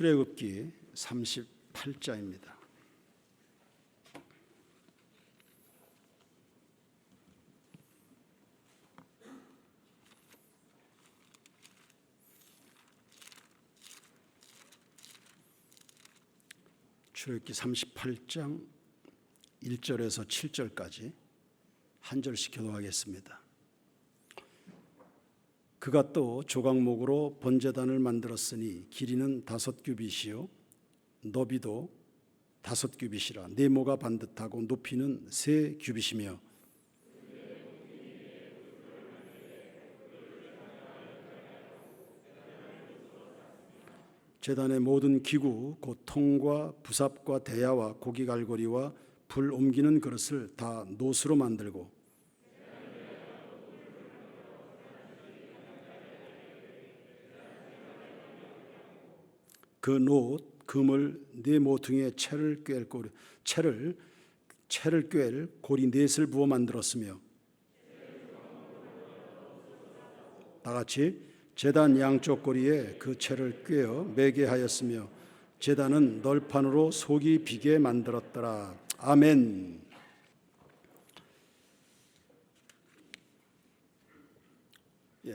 출애굽기 38장입니다. 출애굽기 38장 1절에서 7절까지 한 절씩 교독하겠습니다. 그가 또 조각목으로 번제단을 만들었으니 길이는 5규빗이요 너비도 5규빗이라 네모가 반듯하고 높이는 3규빗이며 제단의 모든 기구 곧 통과 부삽과 대야와 고기 갈고리와 불 옮기는 그릇을 다 노스로 만들고 그 노 금을 네 모퉁이에 채를 꿰 고리 넷을 부어 만들었으며 다 같이 제단 양쪽 고리에 그 채를 꿰어 매게 하였으며 제단은 널판으로 속이 비게 만들었더라. 아멘.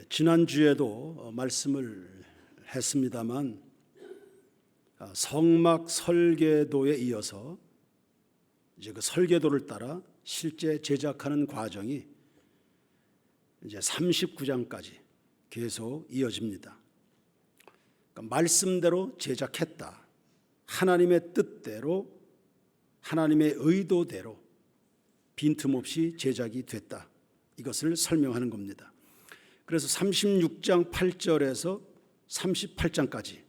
지난주에도 말씀을 했습니다만 성막 설계도에 이어서 이제 그 설계도를 따라 실제 제작하는 과정이 이제 39장까지 계속 이어집니다. 그러니까 말씀대로 제작했다. 하나님의 뜻대로 하나님의 의도대로 빈틈없이 제작이 됐다. 이것을 설명하는 겁니다. 그래서 36장 8절에서 38장까지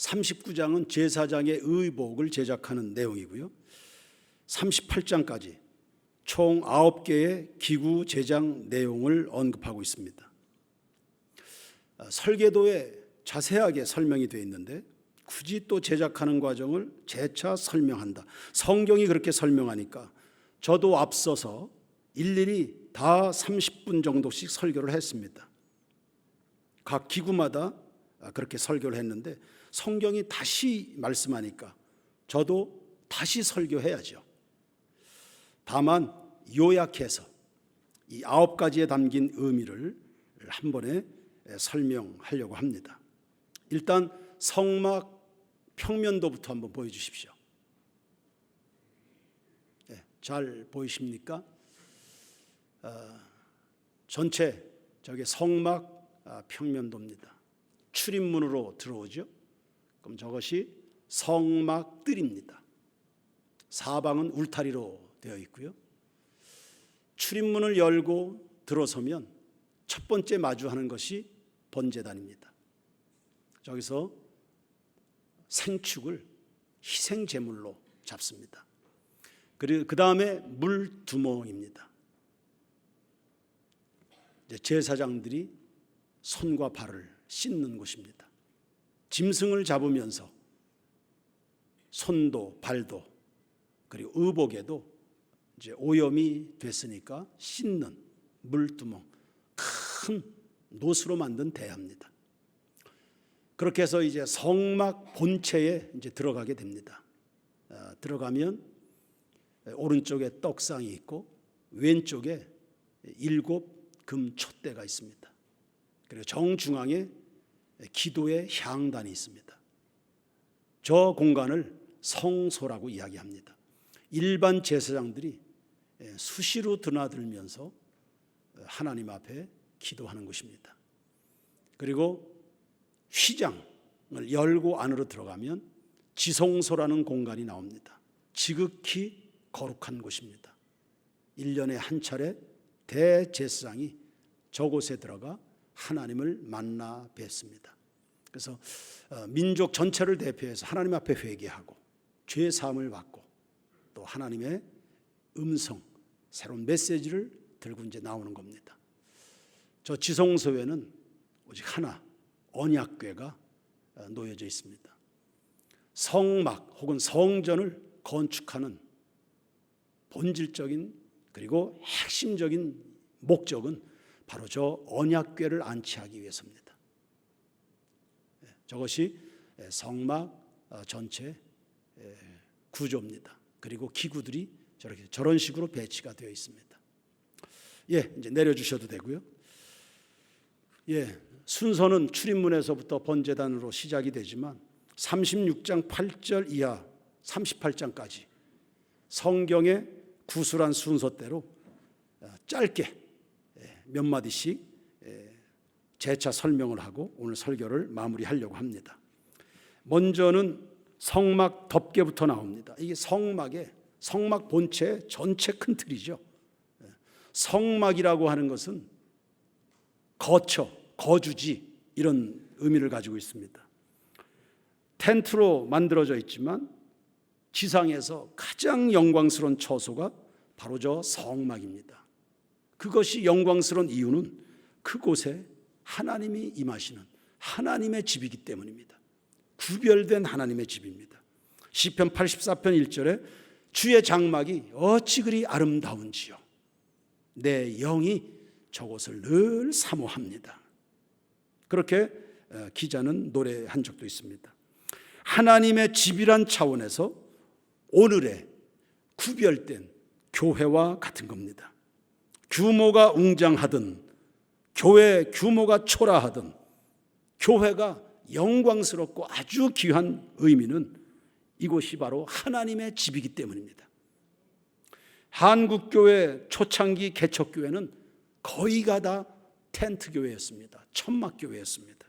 39장은 제사장의 의복을 제작하는 내용이고요. 38장까지 총 9개의 기구 제작 내용을 언급하고 있습니다. 설계도에 자세하게 설명이 되어 있는데 굳이 또 제작하는 과정을 재차 설명한다. 성경이 그렇게 설명하니까 저도 앞서서 일일이 다 30분 정도씩 설교를 했습니다. 각 기구마다 그렇게 설교를 했는데 성경이 다시 말씀하니까 저도 다시 설교해야죠. 다만 요약해서 이 9가지에 담긴 의미를 한 번에 설명하려고 합니다. 일단 성막 평면도부터 한번 보여주십시오. 잘 보이십니까? 전체 저게 성막 평면도입니다. 출입문으로 들어오죠. 그럼 저것이 성막들입니다. 사방은 울타리로 되어 있고요. 출입문을 열고 들어서면 첫 번째 마주하는 것이 번제단입니다. 저기서 생축을 희생 제물로 잡습니다. 그리고 그 다음에 물두멍입니다. 제사장들이 손과 발을 씻는 곳입니다. 짐승을 잡으면서 손도 발도 그리고 의복에도 이제 오염이 됐으니까 씻는 물두멍, 큰 노스로 만든 대야입니다. 그렇게 해서 이제 성막 본체에 이제 들어가게 됩니다. 들어가면 오른쪽에 떡상이 있고 왼쪽에 7 금촛대가 있습니다. 그리고 정중앙에 기도의 향단이 있습니다. 저 공간을 성소라고 이야기합니다. 일반 제사장들이 수시로 드나들면서 하나님 앞에 기도하는 곳입니다. 그리고 휘장을 열고 안으로 들어가면 지성소라는 공간이 나옵니다. 지극히 거룩한 곳입니다. 1년에 한 차례 대제사장이 저곳에 들어가 하나님을 만나 뵙습니다. 그래서 민족 전체를 대표해서 하나님 앞에 회개하고 죄 사함을 받고 또 하나님의 음성, 새로운 메시지를 들고 이제 나오는 겁니다. 저 지성소에는 오직 하나 언약궤가 놓여져 있습니다. 성막 혹은 성전을 건축하는 본질적인 그리고 핵심적인 목적은 바로 저 언약궤를 안치하기 위해서입니다. 저것이 성막 전체 구조입니다. 그리고 기구들이 저런 식으로 배치가 되어 있습니다. 이제 내려주셔도 되고요. 순서는 출입문에서부터 번제단으로 시작이 되지만 36장 8절 이하 38장까지 성경의 구술한 순서대로 짧게 몇 마디씩 재차 설명을 하고 오늘 설교를 마무리하려고 합니다. 먼저는 성막 덮개부터 나옵니다. 이게 성막 본체 전체 큰 틀이죠. 성막이라고 하는 것은 거처, 거주지 이런 의미를 가지고 있습니다. 텐트로 만들어져 있지만 지상에서 가장 영광스러운 처소가 바로 저 성막입니다. 그것이 영광스러운 이유는 그곳에 하나님이 임하시는 하나님의 집이기 때문입니다. 구별된 하나님의 집입니다. 시편 84편 1절에 주의 장막이 어찌 그리 아름다운지요 내 영이 저곳을 늘 사모합니다. 그렇게 기자는 노래한 적도 있습니다. 하나님의 집이란 차원에서 오늘의 구별된 교회와 같은 겁니다. 규모가 웅장하든 교회 규모가 초라하든 교회가 영광스럽고 아주 귀한 의미는 이곳이 바로 하나님의 집이기 때문입니다. 한국교회 초창기 개척교회는 거의가 다 텐트교회였습니다. 천막교회였습니다.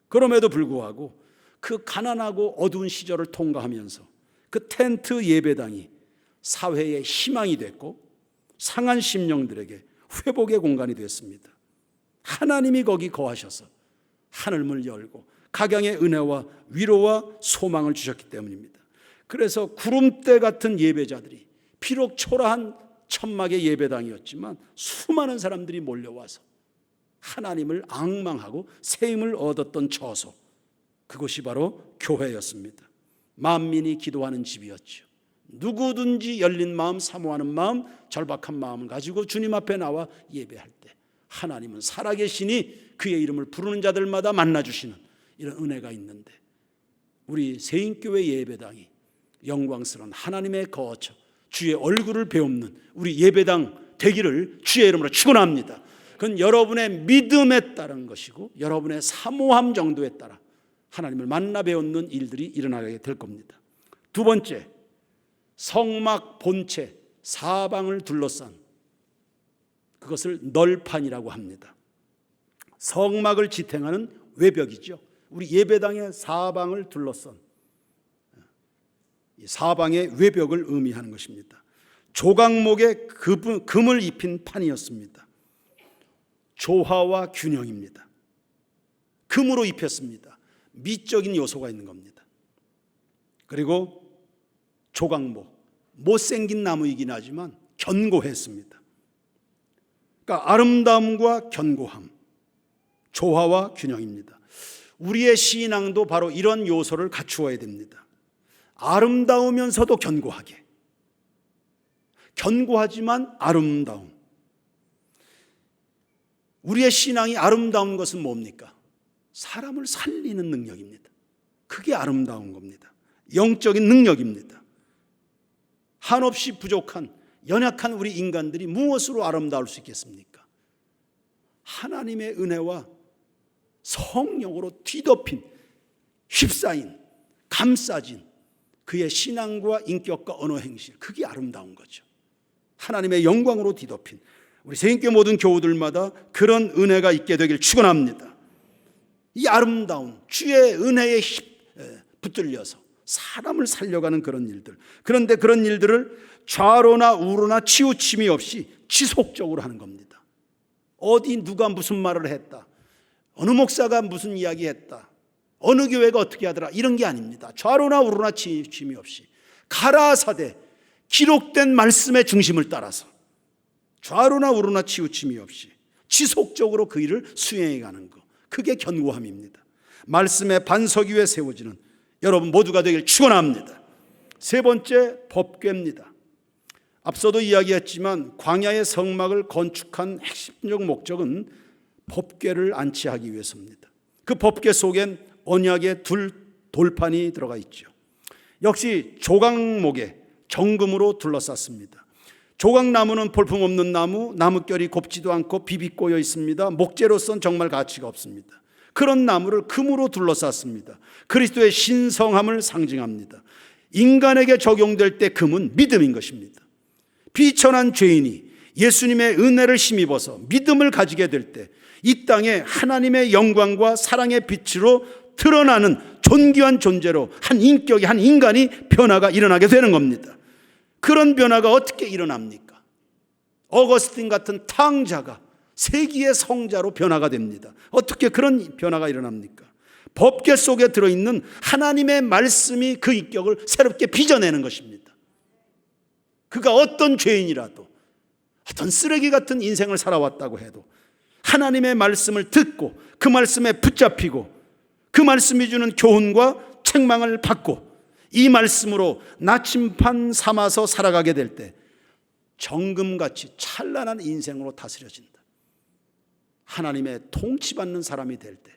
그럼에도 불구하고 그 가난하고 어두운 시절을 통과하면서 그 텐트 예배당이 사회의 희망이 됐고 상한 심령들에게 회복의 공간이 됐습니다. 하나님이 거기 거하셔서 하늘문을 열고 각양의 은혜와 위로와 소망을 주셨기 때문입니다. 그래서 구름대 같은 예배자들이 비록 초라한 천막의 예배당이었지만 수많은 사람들이 몰려와서 하나님을 앙망하고 새 힘을 얻었던 처소, 그것이 바로 교회였습니다. 만민이 기도하는 집이었죠. 누구든지 열린 마음, 사모하는 마음, 절박한 마음을 가지고 주님 앞에 나와 예배할 때 하나님은 살아계시니 그의 이름을 부르는 자들마다 만나주시는 이런 은혜가 있는데, 우리 세인교회 예배당이 영광스러운 하나님의 거처, 주의 얼굴을 배우는 우리 예배당 되기를 주의 이름으로 축원합니다. 그건 여러분의 믿음에 따른 것이고 여러분의 사모함 정도에 따라 하나님을 만나 배우는 일들이 일어나게 될 겁니다. 두 번째, 성막 본체 사방을 둘러싼 그것을 널판이라고 합니다. 성막을 지탱하는 외벽이죠. 우리 예배당의 사방을 둘러싼 사방의 외벽을 의미하는 것입니다. 조각목에 금을 입힌 판이었습니다. 조화와 균형입니다. 금으로 입혔습니다. 미적인 요소가 있는 겁니다. 그리고 조각목, 못생긴 나무이긴 하지만 견고했습니다. 그러니까 아름다움과 견고함, 조화와 균형입니다. 우리의 신앙도 바로 이런 요소를 갖추어야 됩니다. 아름다우면서도 견고하게, 견고하지만 아름다움. 우리의 신앙이 아름다운 것은 뭡니까? 사람을 살리는 능력입니다. 그게 아름다운 겁니다. 영적인 능력입니다. 한없이 부족한 연약한 우리 인간들이 무엇으로 아름다울 수 있겠습니까? 하나님의 은혜와 성령으로 뒤덮인, 휩싸인, 감싸진 그의 신앙과 인격과 언어 행실, 그게 아름다운 거죠. 하나님의 영광으로 뒤덮인 우리 세인교회 모든 교우들마다 그런 은혜가 있게 되길 축원합니다. 이 아름다운 주의 은혜에 붙들려서 사람을 살려가는 그런 일들, 그런데 그런 일들을 좌로나 우로나 치우침이 없이 지속적으로 하는 겁니다. 어디 누가 무슨 말을 했다, 어느 목사가 무슨 이야기 했다, 어느 교회가 어떻게 하더라, 이런 게 아닙니다. 좌로나 우로나 치우침이 없이 가라사대 기록된 말씀의 중심을 따라서 좌로나 우로나 치우침이 없이 지속적으로 그 일을 수행해 가는 것, 그게 견고함입니다. 말씀의 반석 위에 세워지는 여러분 모두가 되길 축원합니다. 세 번째, 법궤입니다. 앞서도 이야기했지만 광야의 성막을 건축한 핵심적 목적은 법궤를 안치하기 위해서입니다. 그 법궤 속엔 언약의 둘 돌판이 들어가 있죠. 역시 조각목에 정금으로 둘러쌌습니다. 조각나무는 볼품없는 나무, 나뭇결이 곱지도 않고 비비꼬여 있습니다. 목재로선 정말 가치가 없습니다. 그런 나무를 금으로 둘러쌌습니다. 그리스도의 신성함을 상징합니다. 인간에게 적용될 때 금은 믿음인 것입니다. 비천한 죄인이 예수님의 은혜를 힘입어서 믿음을 가지게 될 때 이 땅에 하나님의 영광과 사랑의 빛으로 드러나는 존귀한 존재로 한 인격이, 한 인간이 변화가 일어나게 되는 겁니다. 그런 변화가 어떻게 일어납니까? 어거스틴 같은 탕자가 세기의 성자로 변화가 됩니다. 어떻게 그런 변화가 일어납니까? 법궤 속에 들어있는 하나님의 말씀이 그 인격을 새롭게 빚어내는 것입니다. 그가 어떤 죄인이라도, 어떤 쓰레기 같은 인생을 살아왔다고 해도 하나님의 말씀을 듣고 그 말씀에 붙잡히고 그 말씀이 주는 교훈과 책망을 받고 이 말씀으로 나침반 삼아서 살아가게 될 때 정금같이 찬란한 인생으로 다스려진다. 하나님의 통치받는 사람이 될 때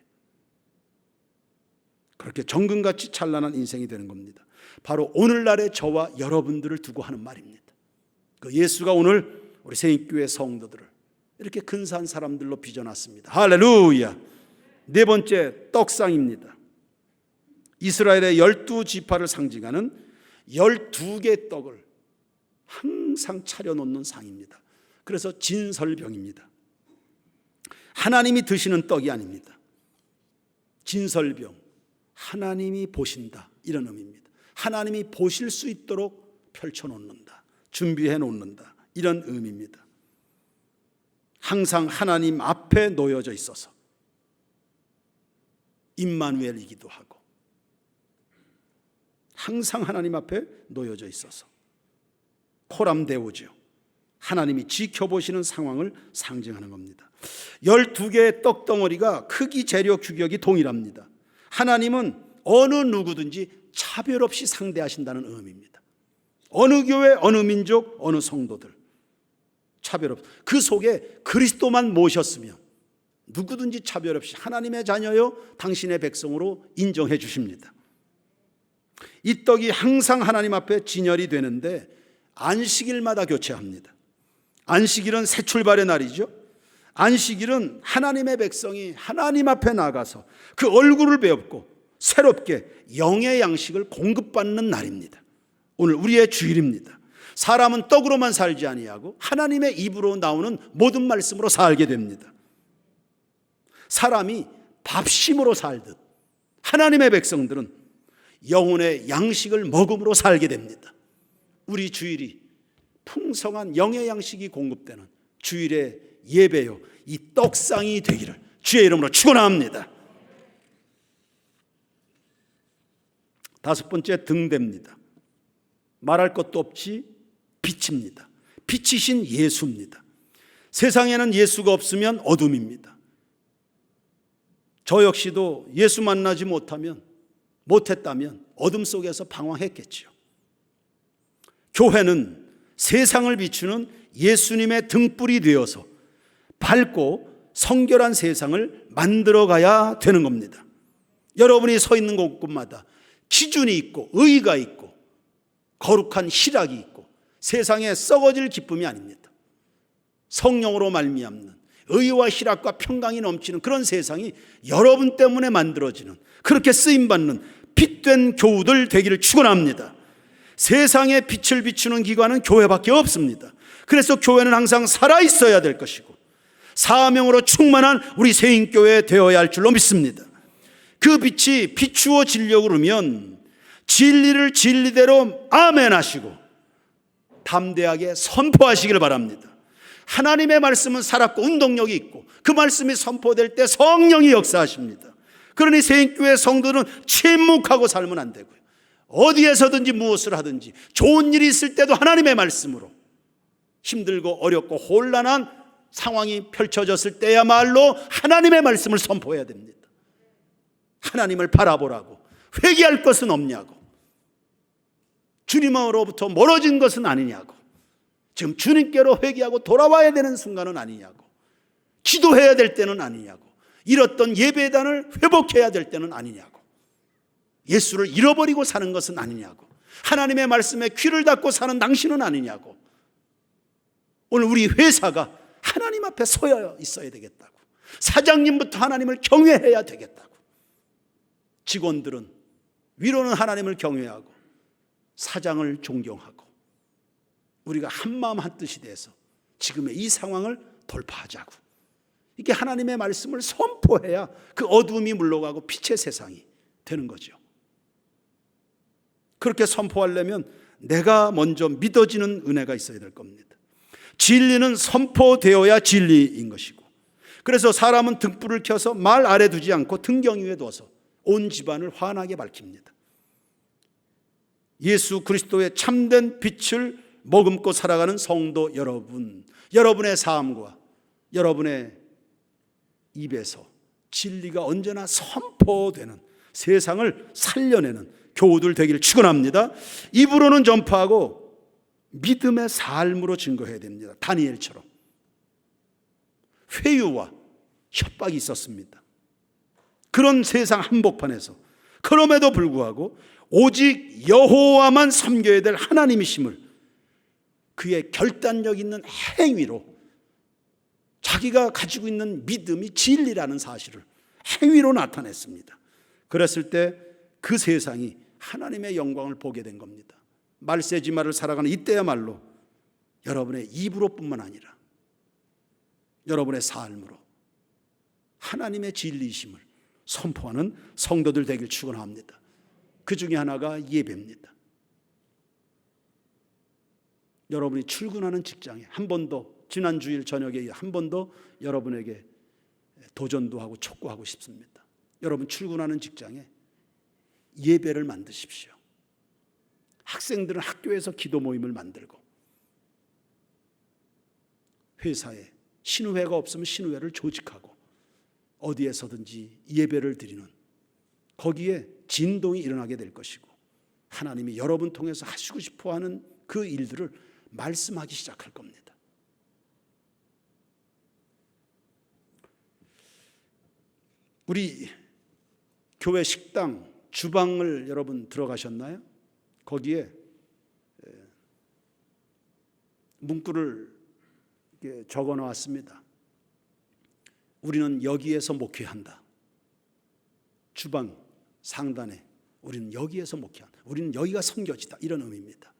그렇게 정금같이 찬란한 인생이 되는 겁니다. 바로 오늘날의 저와 여러분들을 두고 하는 말입니다. 그 예수가 오늘 우리 새인교회 성도들을 이렇게 근사한 사람들로 빚어놨습니다. 할렐루야. 네 번째, 떡상입니다. 이스라엘의 12지파를 상징하는 12개의 떡을 항상 차려놓는 상입니다. 그래서 진설병입니다. 하나님이 드시는 떡이 아닙니다. 진설병, 하나님이 보신다, 이런 의미입니다. 하나님이 보실 수 있도록 펼쳐놓는다, 준비해 놓는다, 이런 의미입니다. 항상 하나님 앞에 놓여져 있어서 임마누엘이기도 하고 항상 하나님 앞에 놓여져 있어서 코람데오죠. 하나님이 지켜보시는 상황을 상징하는 겁니다. 12개의 떡덩어리가 크기, 재료, 규격이 동일합니다. 하나님은 어느 누구든지 차별 없이 상대하신다는 의미입니다. 어느 교회, 어느 민족, 어느 성도들 차별 없이, 그 속에 그리스도만 모셨으면 누구든지 차별 없이 하나님의 자녀요 당신의 백성으로 인정해 주십니다. 이 떡이 항상 하나님 앞에 진열이 되는데 안식일마다 교체합니다. 안식일은 새 출발의 날이죠. 안식일은 하나님의 백성이 하나님 앞에 나가서 그 얼굴을 배웁고 새롭게 영의 양식을 공급받는 날입니다. 오늘 우리의 주일입니다. 사람은 떡으로만 살지 아니하고 하나님의 입으로 나오는 모든 말씀으로 살게 됩니다. 사람이 밥심으로 살듯 하나님의 백성들은 영혼의 양식을 먹음으로 살게 됩니다. 우리 주일이 풍성한 영의 양식이 공급되는 주일의 예배요, 이 떡상이 되기를 주의 이름으로 축원합니다. 다섯 번째, 등대입니다. 말할 것도 없이 빛입니다. 빛이신 예수입니다. 세상에는 예수가 없으면 어둠입니다. 저 역시도 예수 만나지 못했다면 어둠 속에서 방황했겠죠. 교회는 세상을 비추는 예수님의 등불이 되어서 밝고 성결한 세상을 만들어가야 되는 겁니다. 여러분이 서 있는 곳마다 기준이 있고 의의가 있고 거룩한 희락이 있고 세상에 썩어질 기쁨이 아닙니다. 성령으로 말미암는 의와 희락과 평강이 넘치는 그런 세상이 여러분 때문에 만들어지는, 그렇게 쓰임받는 빛된 교우들 되기를 축원합니다. 세상에 빛을 비추는 기관은 교회밖에 없습니다. 그래서 교회는 항상 살아있어야 될 것이고 사명으로 충만한 우리 새인교회 되어야 할 줄로 믿습니다. 그 빛이 비추어 지려고 그러면 진리를 진리대로 아멘 하시고 담대하게 선포하시기를 바랍니다. 하나님의 말씀은 살았고 운동력이 있고 그 말씀이 선포될 때 성령이 역사하십니다. 그러니 새인교회 성도는 침묵하고 살면 안 되고요, 어디에서든지 무엇을 하든지 좋은 일이 있을 때도 하나님의 말씀으로, 힘들고 어렵고 혼란한 상황이 펼쳐졌을 때야말로 하나님의 말씀을 선포해야 됩니다. 하나님을 바라보라고. 회개할 것은 없냐고. 주님으로부터 멀어진 것은 아니냐고. 지금 주님께로 회개하고 돌아와야 되는 순간은 아니냐고. 기도해야 될 때는 아니냐고. 잃었던 예배단을 회복해야 될 때는 아니냐고. 예수를 잃어버리고 사는 것은 아니냐고, 하나님의 말씀에 귀를 닫고 사는 당신은 아니냐고. 오늘 우리 회사가 하나님 앞에 서여 있어야 되겠다고, 사장님부터 하나님을 경외해야 되겠다고, 직원들은 위로는 하나님을 경외하고 사장을 존경하고, 우리가 한마음 한뜻이 돼서 지금의 이 상황을 돌파하자고, 이게 하나님의 말씀을 선포해야 그 어두움이 물러가고 빛의 세상이 되는 거죠. 그렇게 선포하려면 내가 먼저 믿어지는 은혜가 있어야 될 겁니다. 진리는 선포되어야 진리인 것이고, 그래서 사람은 등불을 켜서 말 아래 두지 않고 등경 위에 둬서 온 집안을 환하게 밝힙니다. 예수 그리스도의 참된 빛을 머금고 살아가는 성도 여러분, 여러분의 삶과 여러분의 입에서 진리가 언제나 선포되는, 세상을 살려내는 교우들 되기를 축원합니다. 입으로는 전파하고 믿음의 삶으로 증거해야 됩니다. 다니엘처럼 회유와 협박이 있었습니다. 그런 세상 한복판에서 그럼에도 불구하고 오직 여호와만 섬겨야 될 하나님이심을 그의 결단력 있는 행위로, 자기가 가지고 있는 믿음이 진리라는 사실을 행위로 나타냈습니다. 그랬을 때 그 세상이 하나님의 영광을 보게 된 겁니다. 말세지마를 살아가는 이때야말로 여러분의 입으로뿐만 아니라 여러분의 삶으로 하나님의 진리이심을 선포하는 성도들 되길 축원합니다. 그 중에 하나가 예배입니다. 여러분이 출근하는 직장에 한 번 더, 지난 주일 저녁에 한 번 더 여러분에게 도전도 하고 촉구하고 싶습니다. 여러분 출근하는 직장에 예배를 만드십시오. 학생들은 학교에서 기도 모임을 만들고, 회사에 신우회가 없으면 신우회를 조직하고, 어디에서든지 예배를 드리는, 거기에 진동이 일어나게 될 것이고, 하나님이 여러분 통해서 하시고 싶어하는 그 일들을 말씀하기 시작할 겁니다. 우리 교회 식당 주방을 여러분 들어가셨나요? 거기에 문구를 적어 놓았습니다. 우리는 여기에서 목회한다. 주방 상단에 우리는 여기에서 목회한다. 우리는 여기가 섬겨지다. 이런 의미입니다.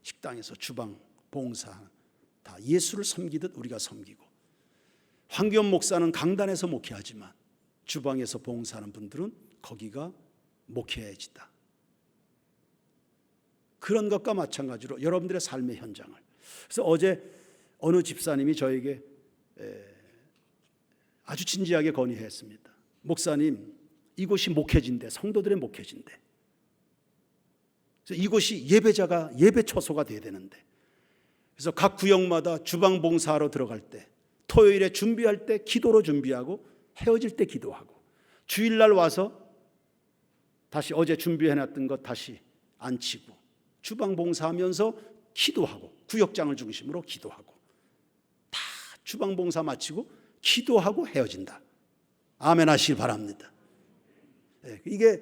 식당에서 주방, 봉사 다 예수를 섬기듯 우리가 섬기고, 황교안 목사는 강단에서 목회하지만 주방에서 봉사하는 분들은 거기가 목회지다. 그런 것과 마찬가지로 여러분들의 삶의 현장을, 그래서 어제 어느 집사님이 저에게 아주 진지하게 건의했습니다. 목사님, 이곳이 목회지인데, 성도들의 목회지인데, 그래서 이곳이 예배자가 예배 처소가 돼야 되는데, 그래서 각 구역마다 주방 봉사하러 들어갈 때, 토요일에 준비할 때 기도로 준비하고, 헤어질 때 기도하고, 주일날 와서 다시 어제 준비해놨던 것 다시 앉히고, 주방 봉사하면서 기도하고, 구역장을 중심으로 기도하고, 다 주방 봉사 마치고 기도하고 헤어진다. 아멘 하시기 바랍니다. 이게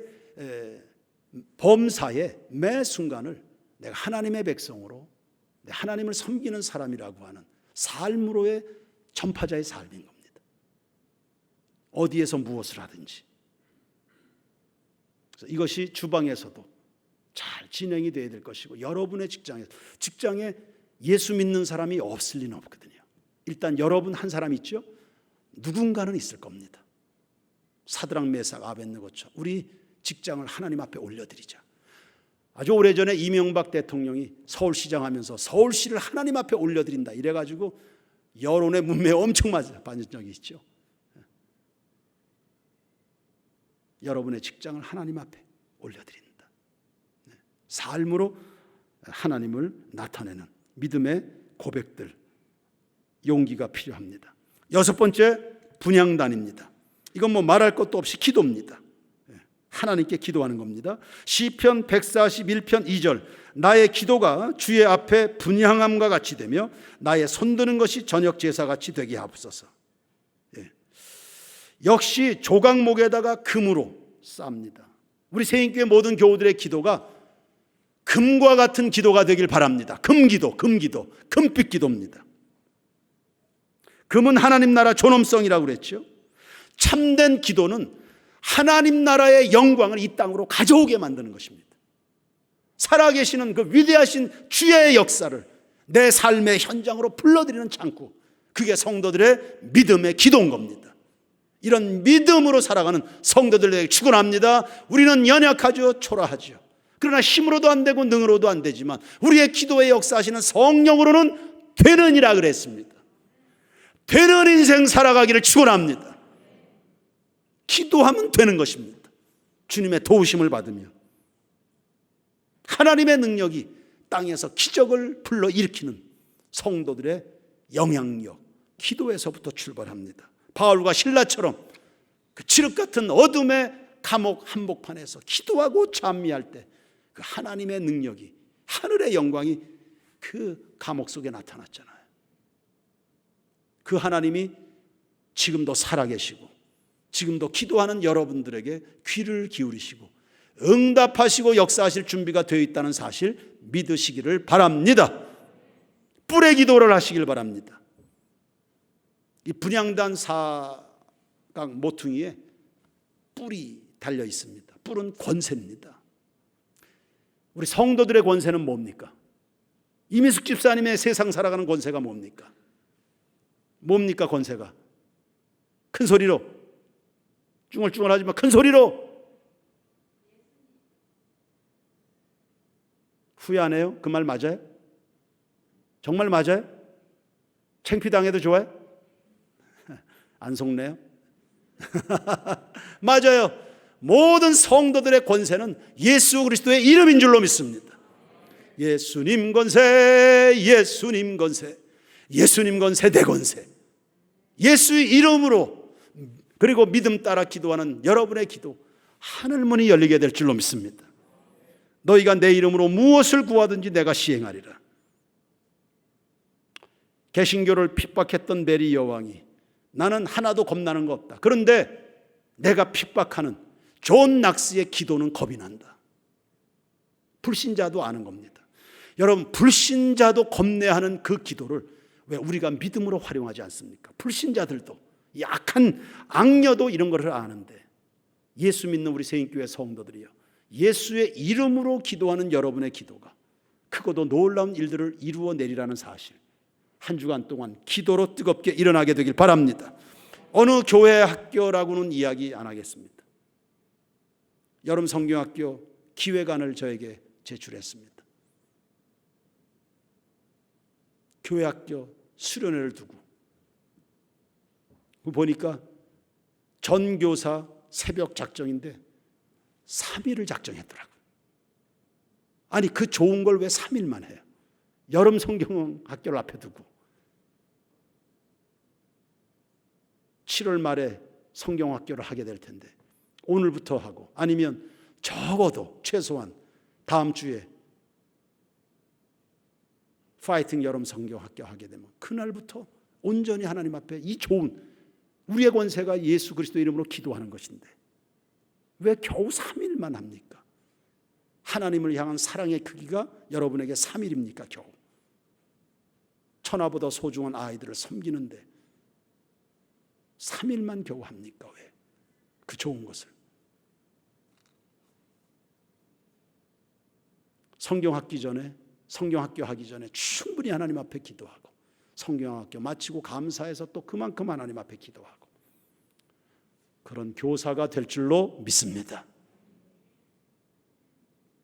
범사의 매 순간을 내가 하나님의 백성으로, 하나님을 섬기는 사람이라고 하는 삶으로의 전파자의 삶인 겁니다. 어디에서 무엇을 하든지. 그래서 이것이 주방에서도 잘 진행이 돼야 될 것이고, 여러분의 직장에 예수 믿는 사람이 없을 리는 없거든요. 일단 여러분 한 사람 있죠? 누군가는 있을 겁니다. 사드락 메삭 아벳느고처럼 우리 직장을 하나님 앞에 올려드리자. 아주 오래전에 이명박 대통령이 서울시장 하면서 서울시를 하나님 앞에 올려드린다 이래가지고 여론의 문매에 엄청 받은 적이 있죠. 여러분의 직장을 하나님 앞에 올려드린다. 삶으로 하나님을 나타내는 믿음의 고백들, 용기가 필요합니다. 여섯 번째, 분향단입니다. 이건 뭐 말할 것도 없이 기도입니다. 하나님께 기도하는 겁니다. 시편 141편 2절, 나의 기도가 주의 앞에 분향함과 같이 되며 나의 손드는 것이 저녁 제사같이 되게 하옵소서. 역시 조각목에다가 금으로 쌉니다. 우리 새인교회 모든 교우들의 기도가 금과 같은 기도가 되길 바랍니다. 금기도, 금빛 기도입니다. 금은 하나님 나라 존엄성이라고 그랬죠. 참된 기도는 하나님 나라의 영광을 이 땅으로 가져오게 만드는 것입니다. 살아계시는 그 위대하신 주의 역사를 내 삶의 현장으로 불러들이는 창구, 그게 성도들의 믿음의 기도인 겁니다. 이런 믿음으로 살아가는 성도들에게 축원합니다. 우리는 연약하죠, 초라하죠. 그러나 힘으로도 안 되고 능으로도 안 되지만 우리의 기도에 역사하시는 성령으로는 되느니라 그랬습니다. 되는 인생 살아가기를 축원합니다. 기도하면 되는 것입니다. 주님의 도우심을 받으며 하나님의 능력이 땅에서 기적을 불러일으키는 성도들의 영향력, 기도에서부터 출발합니다. 바울과 실라처럼 그 칠흑 같은 어둠의 감옥 한복판에서 기도하고 찬미할 때 그 하나님의 능력이, 하늘의 영광이 그 감옥 속에 나타났잖아요. 그 하나님이 지금도 살아계시고 지금도 기도하는 여러분들에게 귀를 기울이시고 응답하시고 역사하실 준비가 되어 있다는 사실 믿으시기를 바랍니다. 뿔의 기도를 하시길 바랍니다. 이 분향단 사각 모퉁이에 뿔이 달려 있습니다. 뿔은 권세입니다. 우리 성도들의 권세는 뭡니까? 이미숙 집사님의 세상 살아가는 권세가 뭡니까? 뭡니까 권세가? 큰 소리로, 쭝얼쭝얼하지만 큰 소리로. 후회 안 해요? 그 말 맞아요? 정말 맞아요? 창피당해도 좋아요? 안 속네요? 맞아요. 모든 성도들의 권세는 예수 그리스도의 이름인 줄로 믿습니다. 예수님 권세, 예수님 권세, 예수님 권세, 내 권세. 예수의 이름으로 그리고 믿음 따라 기도하는 여러분의 기도, 하늘문이 열리게 될 줄로 믿습니다. 너희가 내 이름으로 무엇을 구하든지 내가 시행하리라. 개신교를 핍박했던 메리 여왕이 나는 하나도 겁나는 거 없다. 그런데 내가 핍박하는 존 낙스의 기도는 겁이 난다. 불신자도 아는 겁니다. 여러분, 불신자도 겁내하는 그 기도를 왜 우리가 믿음으로 활용하지 않습니까? 불신자들도, 이 악한 악녀도 이런 것을 아는데, 예수 믿는 우리 새인교회 성도들이요, 예수의 이름으로 기도하는 여러분의 기도가 크고도 놀라운 일들을 이루어내리라는 사실, 한 주간 동안 기도로 뜨겁게 일어나게 되길 바랍니다. 어느 교회 학교라고는 이야기 안 하겠습니다. 여름 성경학교 기획안을 저에게 제출했습니다. 교회 학교 수련회를 두고 보니까 전교사 새벽 작정인데 3일을 작정했더라고요. 아니, 그 좋은 걸 왜 3일만 해요? 여름 성경학교를 앞에 두고 7월 말에 성경학교를 하게 될 텐데 오늘부터 하고, 아니면 적어도 최소한 다음 주에 파이팅 여름 성경학교 하게 되면 그날부터 온전히 하나님 앞에 이 좋은 우리의 권세가 예수 그리스도 이름으로 기도하는 것인데 왜 겨우 3일만 합니까? 하나님을 향한 사랑의 크기가 여러분에게 3일입니까? 겨우 천하보다 소중한 아이들을 섬기는데 3일만 겨우 합니까? 왜? 그 좋은 것을. 성경학교 하기 전에 충분히 하나님 앞에 기도하고, 성경학교 마치고 감사해서 또 그만큼 하나님 앞에 기도하고, 그런 교사가 될 줄로 믿습니다.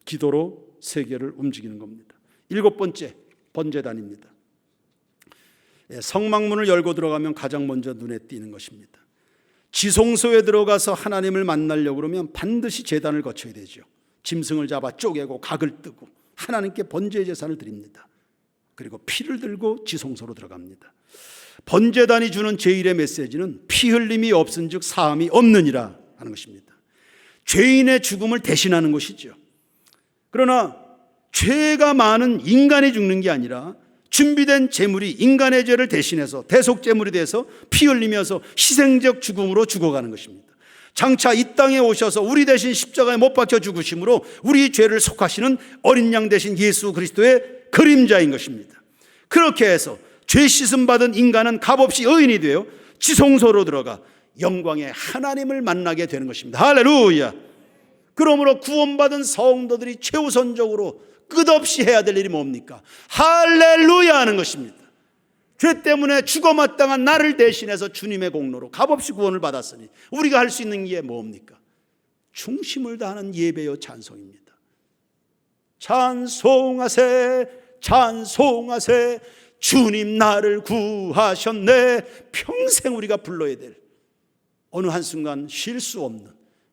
기도로 세계를 움직이는 겁니다. 7번째, 번제단입니다. 성막문을 열고 들어가면 가장 먼저 눈에 띄는 것입니다. 지성소에 들어가서 하나님을 만나려고 그러면 반드시 제단을 거쳐야 되죠. 짐승을 잡아 쪼개고 각을 뜨고 하나님께 번제 제사를 드립니다. 그리고 피를 들고 지성소로 들어갑니다. 번제단이 주는 제일의 메시지는 피 흘림이 없은즉 사함이 없느니라 하는 것입니다. 죄인의 죽음을 대신하는 것이죠. 그러나 죄가 많은 인간이 죽는 게 아니라 준비된 제물이 인간의 죄를 대신해서 대속제물이 돼서 피 흘리면서 희생적 죽음으로 죽어가는 것입니다. 장차 이 땅에 오셔서 우리 대신 십자가에 못 박혀 죽으심으로 우리 죄를 속하시는 어린 양 대신 예수 그리스도의 그림자인 것입니다. 그렇게 해서 죄 씻음 받은 인간은 값없이 의인이 되어 지성소로 들어가 영광의 하나님을 만나게 되는 것입니다. 할렐루야. 그러므로 구원받은 성도들이 최우선적으로 끝없이 해야 될 일이 뭡니까? 할렐루야 하는 것입니다. 죄 때문에 죽어 마땅한 나를 대신해서 주님의 공로로 값없이 구원을 받았으니 우리가 할 수 있는 게 뭡니까? 중심을 다하는 예배요 찬송입니다. 찬송하세 찬송하세 주님 나를 구하셨네. 평생 우리가 불러야 될, 어느 한순간 쉴 수 없는,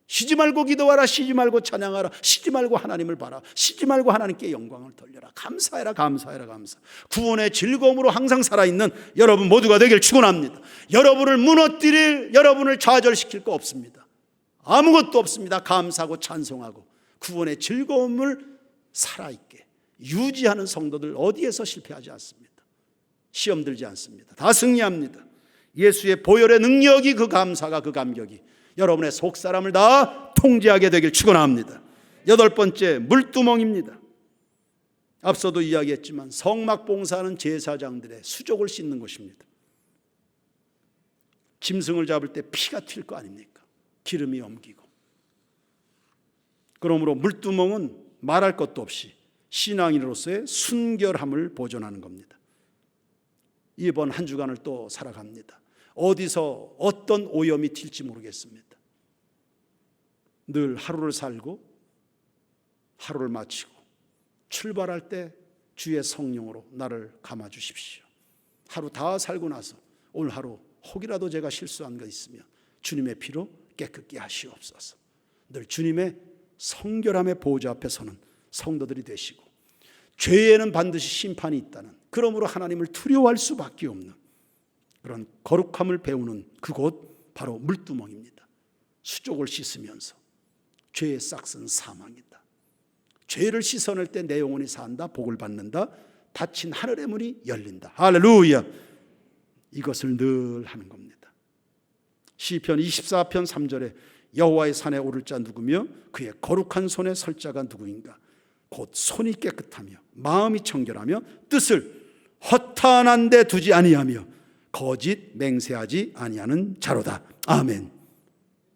쉬지 말고 기도하라, 쉬지 말고 찬양하라, 쉬지 말고 하나님을 봐라, 쉬지 말고 하나님께 영광을 돌려라, 감사해라 감사해라 감사. 구원의 즐거움으로 항상 살아있는 여러분 모두가 되길 축원합니다. 여러분을 무너뜨릴, 여러분을 좌절시킬 거 없습니다. 아무것도 없습니다. 감사하고 찬송하고 구원의 즐거움을 살아있게 유지하는 성도들 어디에서 실패하지 않습니다. 시험 들지 않습니다. 다 승리합니다. 예수의 보혈의 능력이, 그 감사가, 그 감격이 여러분의 속사람을 다 통제하게 되길 축원합니다. 8번째, 물두멍입니다. 앞서도 이야기했지만 성막 봉사하는 제사장들의 수족을 씻는 것입니다. 짐승을 잡을 때 피가 튈 거 아닙니까? 기름이 엉기고. 그러므로 물두멍은 말할 것도 없이 신앙인으로서의 순결함을 보존하는 겁니다. 이번 한 주간을 또 살아갑니다. 어디서 어떤 오염이 튈지 모르겠습니다. 늘 하루를 살고 하루를 마치고 출발할 때 주의 성령으로 나를 감아주십시오. 하루 다 살고 나서 오늘 하루 혹이라도 제가 실수한 거 있으면 주님의 피로 깨끗게 하시옵소서. 늘 주님의 성결함의 보좌 앞에 서는 성도들이 되시고, 죄에는 반드시 심판이 있다는, 그러므로 하나님을 두려워할 수밖에 없는 그런 거룩함을 배우는 그곳 바로 물두멍입니다. 수족을 씻으면서 죄의 싹은 사망이다. 죄를 씻어낼 때 내 영혼이 산다, 복을 받는다, 닫힌 하늘의 문이 열린다. 할렐루야. 이것을 늘 하는 겁니다. 시편 24편 3절에 여호와의 산에 오를 자 누구며 그의 거룩한 손에 설 자가 누구인가? 곧 손이 깨끗하며 마음이 청결하며 뜻을 허탄한 데 두지 아니하며 거짓 맹세하지 아니하는 자로다. 아멘.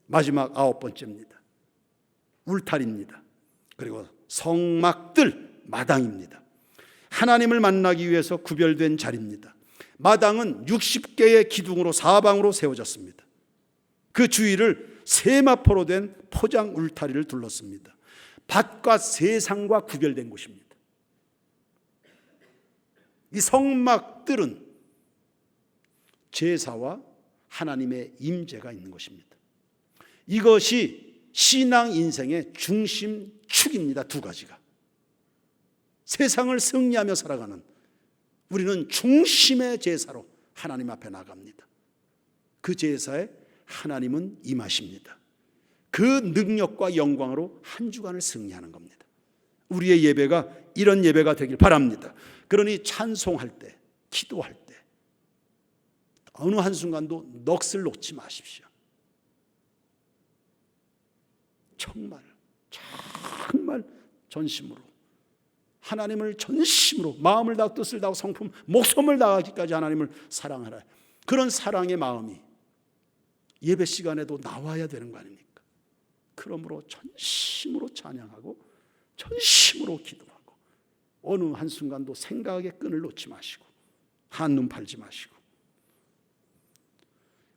마지막 9번째입니다. 울타리입니다. 그리고 성막들, 마당입니다. 하나님을 만나기 위해서 구별된 자리입니다. 마당은 60개의 기둥으로 사방으로 세워졌습니다. 그 주위를 세마포로 된 포장 울타리를 둘렀습니다. 밭과 세상과 구별된 곳입니다. 이 성막들은 제사와 하나님의 임재가 있는 것입니다. 이것이 신앙 인생의 중심축입니다. 두 가지가. 세상을 승리하며 살아가는 우리는 중심의 제사로 하나님 앞에 나갑니다. 그 제사에 하나님은 임하십니다. 그 능력과 영광으로 한 주간을 승리하는 겁니다. 우리의 예배가 이런 예배가 되길 바랍니다. 그러니 찬송할 때, 기도할 때 어느 한순간도 넋을 놓지 마십시오. 정말 전심으로, 하나님을 전심으로, 마음을 다하고 뜻을 다하고 성품, 목숨을 다하기까지 하나님을 사랑하라. 그런 사랑의 마음이 예배 시간에도 나와야 되는 거 아닙니까? 그러므로 전심으로 찬양하고 전심으로 기도하고 어느 한순간도 생각의 끈을 놓지 마시고 한눈 팔지 마시고,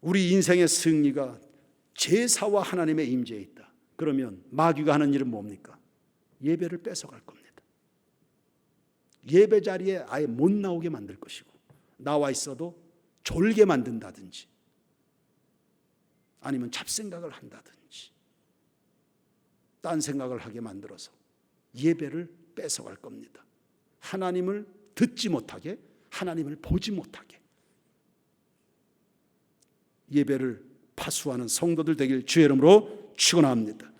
우리 인생의 승리가 제사와 하나님의 임재에 있다. 그러면 마귀가 하는 일은 뭡니까? 예배를 뺏어갈 겁니다. 예배 자리에 아예 못 나오게 만들 것이고, 나와 있어도 졸게 만든다든지 아니면 잡생각을 한다든지 딴 생각을 하게 만들어서 예배를 뺏어갈 겁니다. 하나님을 듣지 못하게, 하나님을 보지 못하게. 예배를 파수하는 성도들 되길 주의 이름으로 축원합니다.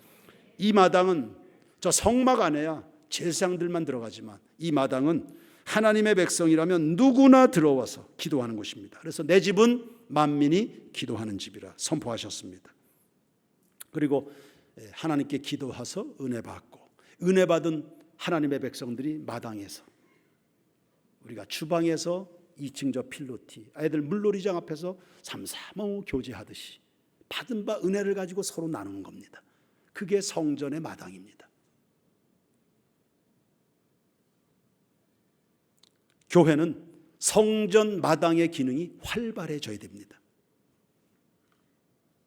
이 마당은 저 성막 안에야 제사장들만 들어가지만 이 마당은 하나님의 백성이라면 누구나 들어와서 기도하는 곳입니다. 그래서 내 집은 만민이 기도하는 집이라 선포하셨습니다. 그리고 하나님께 기도해서 은혜 받고, 은혜 받은 하나님의 백성들이 마당에서, 우리가 주방에서 2층 저 필로티, 아이들 물놀이장 앞에서 삼삼오오 교제하듯이 받은 바 은혜를 가지고 서로 나누는 겁니다. 그게 성전의 마당입니다. 교회는 성전 마당의 기능이 활발해져야 됩니다.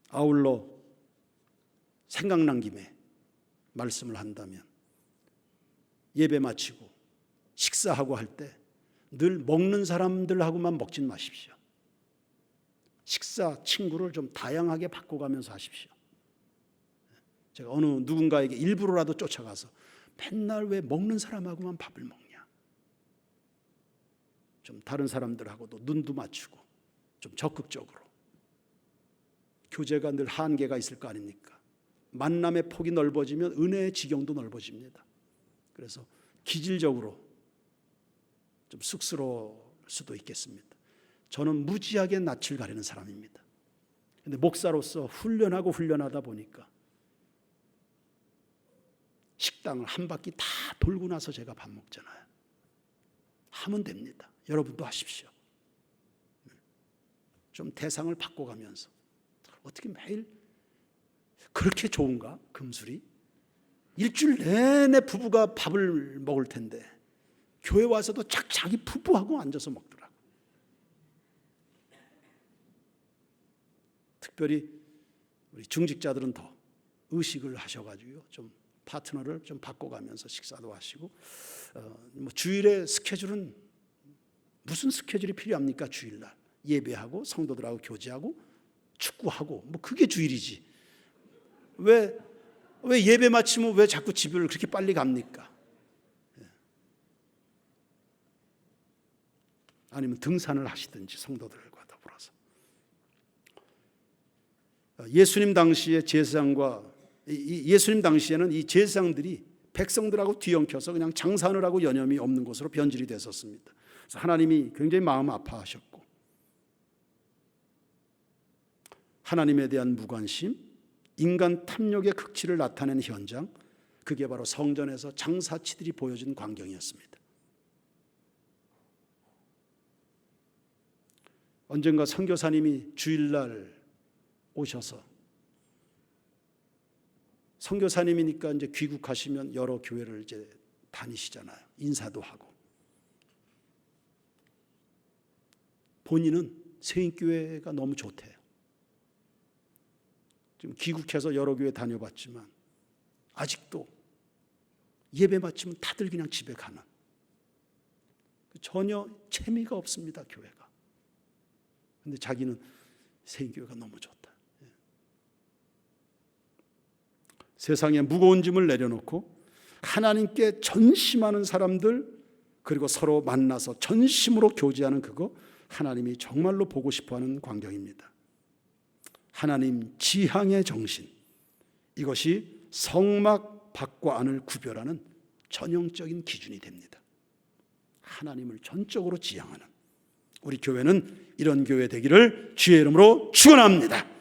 아울러 생각난 김에 말씀을 한다면, 예배 마치고 식사하고 할 때 늘 먹는 사람들하고만 먹진 마십시오. 식사 친구를 좀 다양하게 바꿔가면서 하십시오. 제가 어느 누군가에게 일부러라도 쫓아가서 맨날 왜 먹는 사람하고만 밥을 먹냐, 좀 다른 사람들하고도 눈도 맞추고 좀 적극적으로. 교제가 늘 한계가 있을 거 아닙니까? 만남의 폭이 넓어지면 은혜의 지경도 넓어집니다. 그래서 기질적으로 좀 쑥스러울 수도 있겠습니다. 저는 무지하게 낯을 가리는 사람입니다. 그런데 목사로서 훈련하다 보니까 식당을 한 바퀴 다 돌고 나서 제가 밥 먹잖아요. 하면 됩니다. 여러분도 하십시오. 좀 대상을 바꿔가면서, 어떻게 매일 그렇게 좋은가? 금술이 일주일 내내 부부가 밥을 먹을 텐데 교회 와서도 자기 부부하고 앉아서 먹더라고. 특별히 우리 중직자들은 더 의식을 하셔가지고 좀 파트너를 좀 바꿔가면서 식사도 하시고, 뭐 주일에 스케줄은 무슨 스케줄이 필요합니까? 주일날 예배하고 성도들하고 교제하고 축구하고, 뭐 그게 주일이지. 왜 예배 마치면 왜 자꾸 집을 그렇게 빨리 갑니까? 아니면 등산을 하시든지 성도들과 더불어서. 예수님 당시의 제사장과 예수님 당시에는 이 제사장들이 백성들하고 뒤엉켜서 그냥 장사하느라고 여념이 없는 것으로 변질이 됐었습니다. 그래서 하나님이 굉장히 마음 아파하셨고, 하나님에 대한 무관심, 인간 탐욕의 극치를 나타낸 현장, 그게 바로 성전에서 장사치들이 보여준 광경이었습니다. 언젠가 선교사님이 주일날 오셔서, 선교사님이니까 이제 귀국하시면 여러 교회를 이제 다니시잖아요. 인사도 하고. 본인은 세인교회가 너무 좋대요. 지금 귀국해서 여러 교회 다녀봤지만 아직도 예배 마치면 다들 그냥 집에 가는, 전혀 재미가 없습니다, 교회가. 근데 자기는 세인교회가 너무 좋다. 세상에 무거운 짐을 내려놓고 하나님께 전심하는 사람들, 그리고 서로 만나서 전심으로 교제하는 그거, 하나님이 정말로 보고 싶어하는 광경입니다. 하나님 지향의 정신, 이것이 성막 밖과 안을 구별하는 전형적인 기준이 됩니다. 하나님을 전적으로 지향하는 우리 교회는 이런 교회 되기를 주의 이름으로 축원합니다.